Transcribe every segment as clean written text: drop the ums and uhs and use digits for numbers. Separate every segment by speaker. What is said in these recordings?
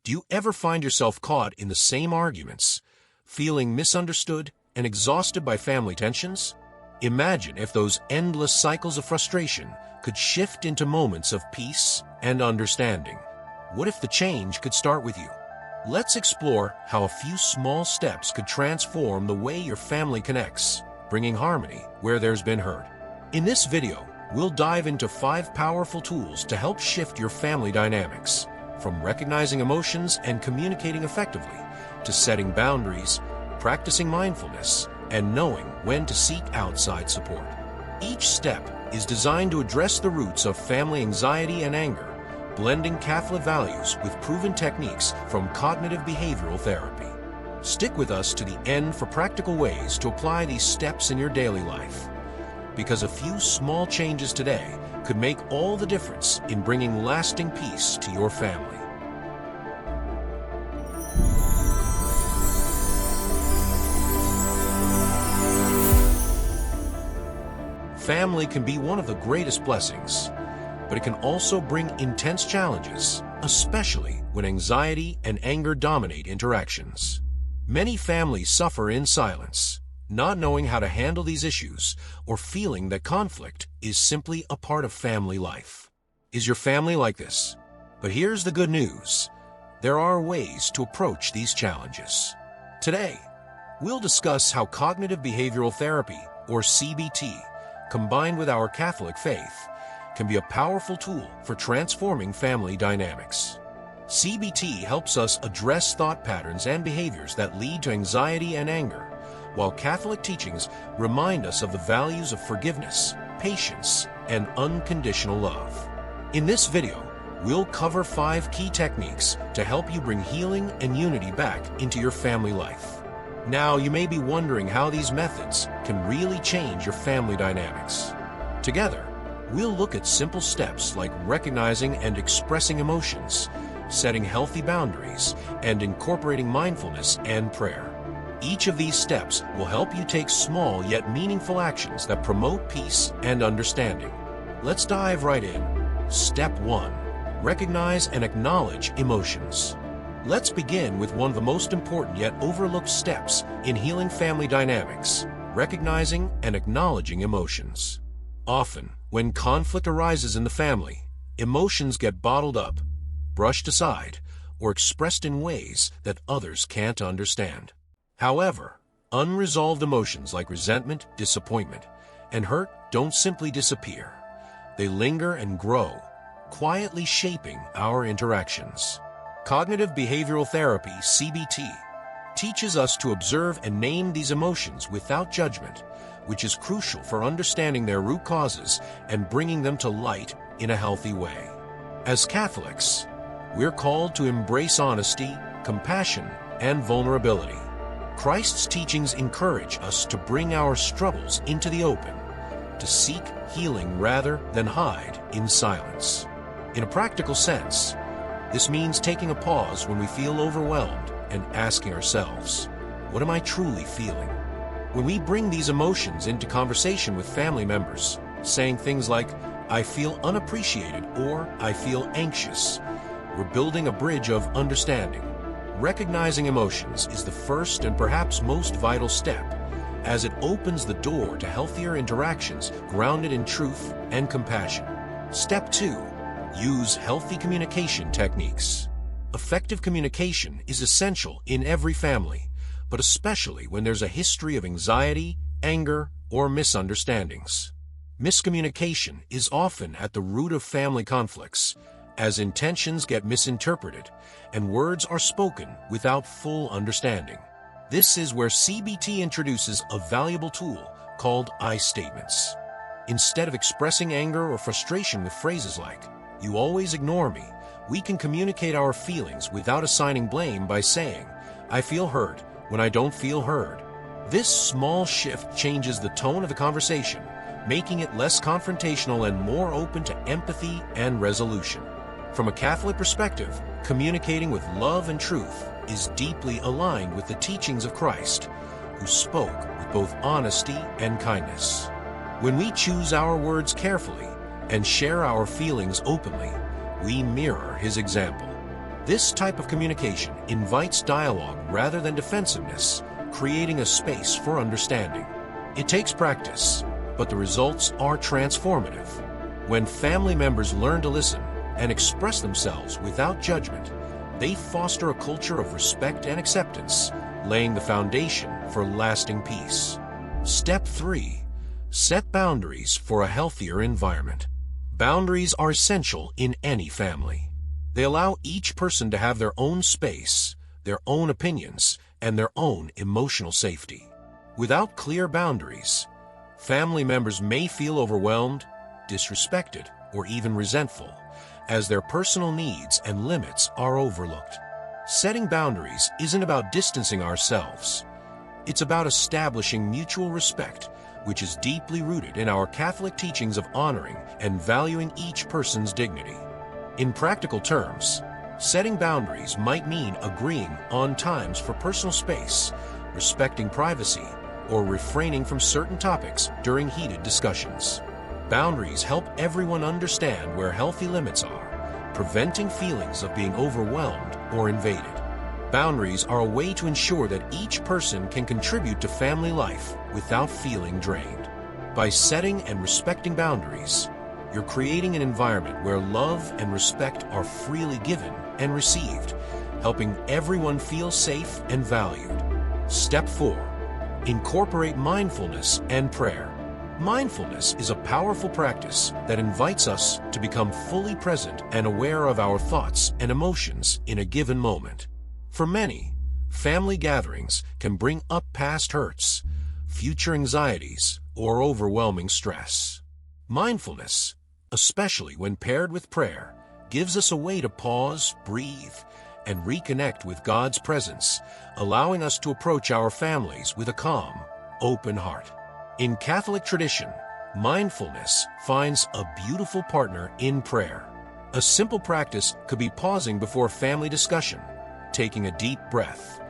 Speaker 1: Do you ever find yourself caught in the same arguments, feeling misunderstood and exhausted by family tensions? Imagine if those endless cycles of frustration could shift into moments of peace and understanding. What if the change could start with you? Let's explore how a few small steps could transform the way your family connects, bringing harmony where there's been hurt. In this video, we'll dive into 5 powerful tools to help shift your family dynamics, from recognizing emotions and communicating effectively, to setting boundaries, practicing mindfulness, and knowing when to seek outside support. Each step is designed to address the roots of family anxiety and anger, blending Catholic values with proven techniques from cognitive behavioral therapy. Stick with us to the end for practical ways to apply these steps in your daily life, because a few small changes today could make all the difference in bringing lasting peace to your family. Family can be one of the greatest blessings, but it can also bring intense challenges, especially when anxiety and anger dominate interactions. Many families suffer in silence, not knowing how to handle these issues or feeling that conflict is simply a part of family life. Is your family like this? But here's the good news. There are ways to approach these challenges. Today, we'll discuss how cognitive behavioral therapy, or CBT, combined with our Catholic faith, can be a powerful tool for transforming family dynamics. CBT helps us address thought patterns and behaviors that lead to anxiety and anger, while Catholic teachings remind us of the values of forgiveness, patience, and unconditional love. In this video, we'll cover 5 key techniques to help you bring healing and unity back into your family life. Now, you may be wondering how these methods can really change your family dynamics. Together, we'll look at simple steps like recognizing and expressing emotions, setting healthy boundaries, and incorporating mindfulness and prayer. Each of these steps will help you take small yet meaningful actions that promote peace and understanding. Let's dive right in. Step 1. Recognize and acknowledge emotions. Let's begin with one of the most important yet overlooked steps in healing family dynamics: recognizing and acknowledging emotions. Often, when conflict arises in the family, emotions get bottled up, brushed aside, or expressed in ways that others can't understand. However, unresolved emotions like resentment, disappointment, and hurt don't simply disappear. They linger and grow, quietly shaping our interactions. Cognitive behavioral therapy, CBT, teaches us to observe and name these emotions without judgment, which is crucial for understanding their root causes and bringing them to light in a healthy way. As Catholics, we're called to embrace honesty, compassion, and vulnerability. Christ's teachings encourage us to bring our struggles into the open, to seek healing rather than hide in silence. In a practical sense, this means taking a pause when we feel overwhelmed and asking ourselves, what am I truly feeling? When we bring these emotions into conversation with family members, saying things like, I feel unappreciated or I feel anxious, we're building a bridge of understanding. Recognizing emotions is the first and perhaps most vital step, as it opens the door to healthier interactions grounded in truth and compassion. Step 2. Use healthy communication techniques. Effective communication is essential in every family, but especially when there's a history of anxiety, anger, or misunderstandings. Miscommunication is often at the root of family conflicts, as intentions get misinterpreted and words are spoken without full understanding. This is where CBT introduces a valuable tool called I statements. Instead of expressing anger or frustration with phrases like, "You always ignore me," we can communicate our feelings without assigning blame by saying, "I feel hurt when I don't feel heard." This small shift changes the tone of the conversation, making it less confrontational and more open to empathy and resolution. From a Catholic perspective, communicating with love and truth is deeply aligned with the teachings of Christ, who spoke with both honesty and kindness. When we choose our words carefully and share our feelings openly, we mirror his example. This type of communication invites dialogue rather than defensiveness, creating a space for understanding. It takes practice, but the results are transformative. When family members learn to listen and express themselves without judgment, they foster a culture of respect and acceptance, laying the foundation for lasting peace. Step 3. Set boundaries for a healthier environment. Boundaries are essential in any family. They allow each person to have their own space, their own opinions, and their own emotional safety. Without clear boundaries, family members may feel overwhelmed, disrespected, or even resentful, as their personal needs and limits are overlooked. Setting boundaries isn't about distancing ourselves. It's about establishing mutual respect, which is deeply rooted in our Catholic teachings of honoring and valuing each person's dignity. In practical terms, setting boundaries might mean agreeing on times for personal space, respecting privacy, or refraining from certain topics during heated discussions. Boundaries help everyone understand where healthy limits are, preventing feelings of being overwhelmed or invaded. Boundaries are a way to ensure that each person can contribute to family life without feeling drained. By setting and respecting boundaries, you're creating an environment where love and respect are freely given and received, helping everyone feel safe and valued. Step 4. Incorporate mindfulness and prayer. Mindfulness is a powerful practice that invites us to become fully present and aware of our thoughts and emotions in a given moment. For many, family gatherings can bring up past hurts, future anxieties, or overwhelming stress. Mindfulness, especially when paired with prayer, gives us a way to pause, breathe, and reconnect with God's presence, allowing us to approach our families with a calm, open heart. In Catholic tradition, mindfulness finds a beautiful partner in prayer. A simple practice could be pausing before family discussion, taking a deep breath,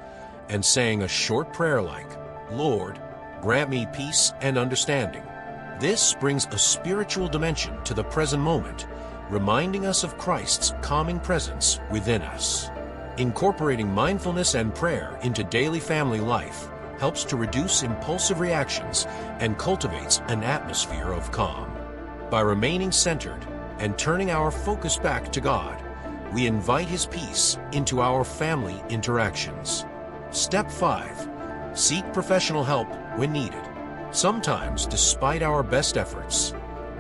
Speaker 1: and saying a short prayer like, "Lord, grant me peace and understanding." This brings a spiritual dimension to the present moment, reminding us of Christ's calming presence within us. Incorporating mindfulness and prayer into daily family life helps to reduce impulsive reactions and cultivates an atmosphere of calm. By remaining centered and turning our focus back to God, we invite His peace into our family interactions. Step 5. Seek professional help when needed. Sometimes, despite our best efforts,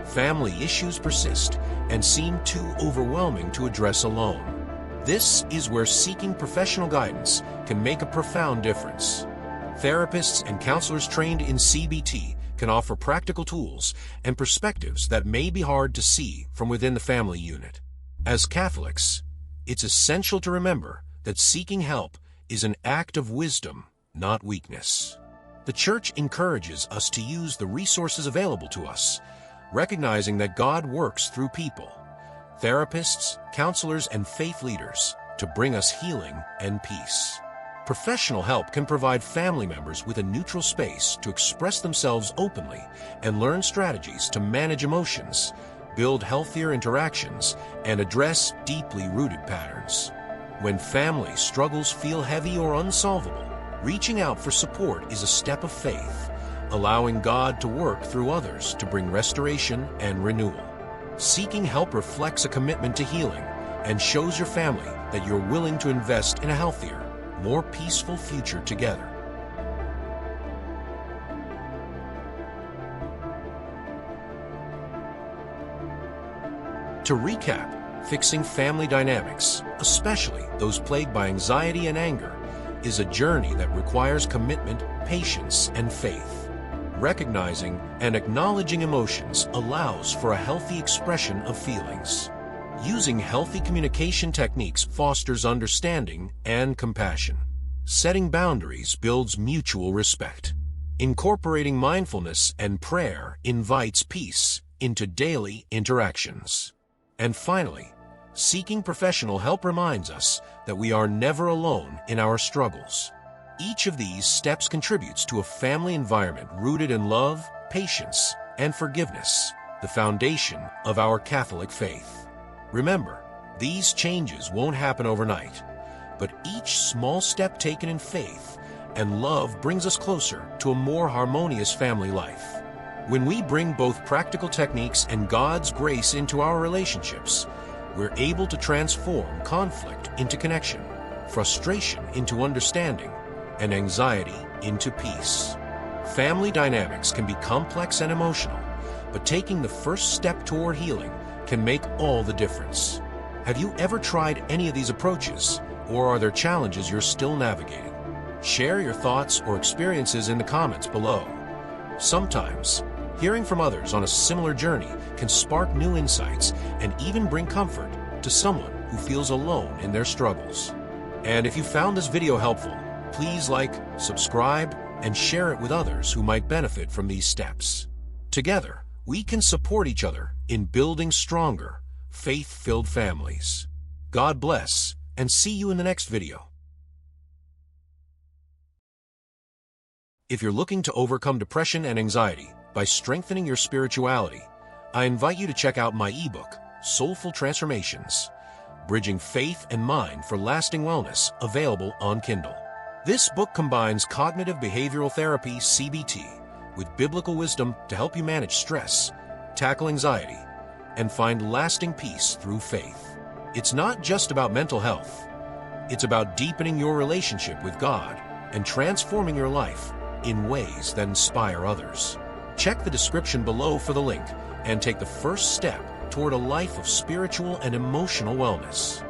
Speaker 1: family issues persist and seem too overwhelming to address alone. This is where seeking professional guidance can make a profound difference. Therapists and counselors trained in CBT can offer practical tools and perspectives that may be hard to see from within the family unit. As Catholics, it's essential to remember that seeking help is an act of wisdom, not weakness. The Church encourages us to use the resources available to us, recognizing that God works through people, therapists, counselors, and faith leaders to bring us healing and peace. Professional help can provide family members with a neutral space to express themselves openly and learn strategies to manage emotions, build healthier interactions, and address deeply rooted patterns. When family struggles feel heavy or unsolvable, reaching out for support is a step of faith, allowing God to work through others to bring restoration and renewal. Seeking help reflects a commitment to healing and shows your family that you're willing to invest in a healthier, more peaceful future together. To recap, fixing family dynamics, especially those plagued by anxiety and anger, is a journey that requires commitment, patience, and faith. Recognizing and acknowledging emotions allows for a healthy expression of feelings. Using healthy communication techniques fosters understanding and compassion. Setting boundaries builds mutual respect. Incorporating mindfulness and prayer invites peace into daily interactions. And finally, seeking professional help reminds us that we are never alone in our struggles. Each of these steps contributes to a family environment rooted in love, patience, and forgiveness, the foundation of our Catholic faith. Remember, These changes won't happen overnight, but each small step taken in faith and love brings us closer to a more harmonious family life. When we bring both practical techniques and God's grace into our relationships, we're able to transform conflict into connection, frustration into understanding, and anxiety into peace. Family dynamics can be complex and emotional, but taking the first step toward healing can make all the difference. Have you ever tried any of these approaches, or are there challenges you're still navigating? Share your thoughts or experiences in the comments below. Sometimes, hearing from others on a similar journey can spark new insights and even bring comfort to someone who feels alone in their struggles. And if you found this video helpful, please like, subscribe, and share it with others who might benefit from these steps. Together, we can support each other in building stronger, faith-filled families. God bless, and see you in the next video. If you're looking to overcome depression and anxiety by strengthening your spirituality, I invite you to check out my ebook, Soulful Transformations, Bridging Faith and Mind for Lasting Wellness, available on Kindle. This book combines cognitive behavioral therapy, CBT, with biblical wisdom to help you manage stress, tackle anxiety, and find lasting peace through faith. It's not just about mental health. It's about deepening your relationship with God and transforming your life in ways that inspire others. Check the description below for the link and take the first step toward a life of spiritual and emotional wellness.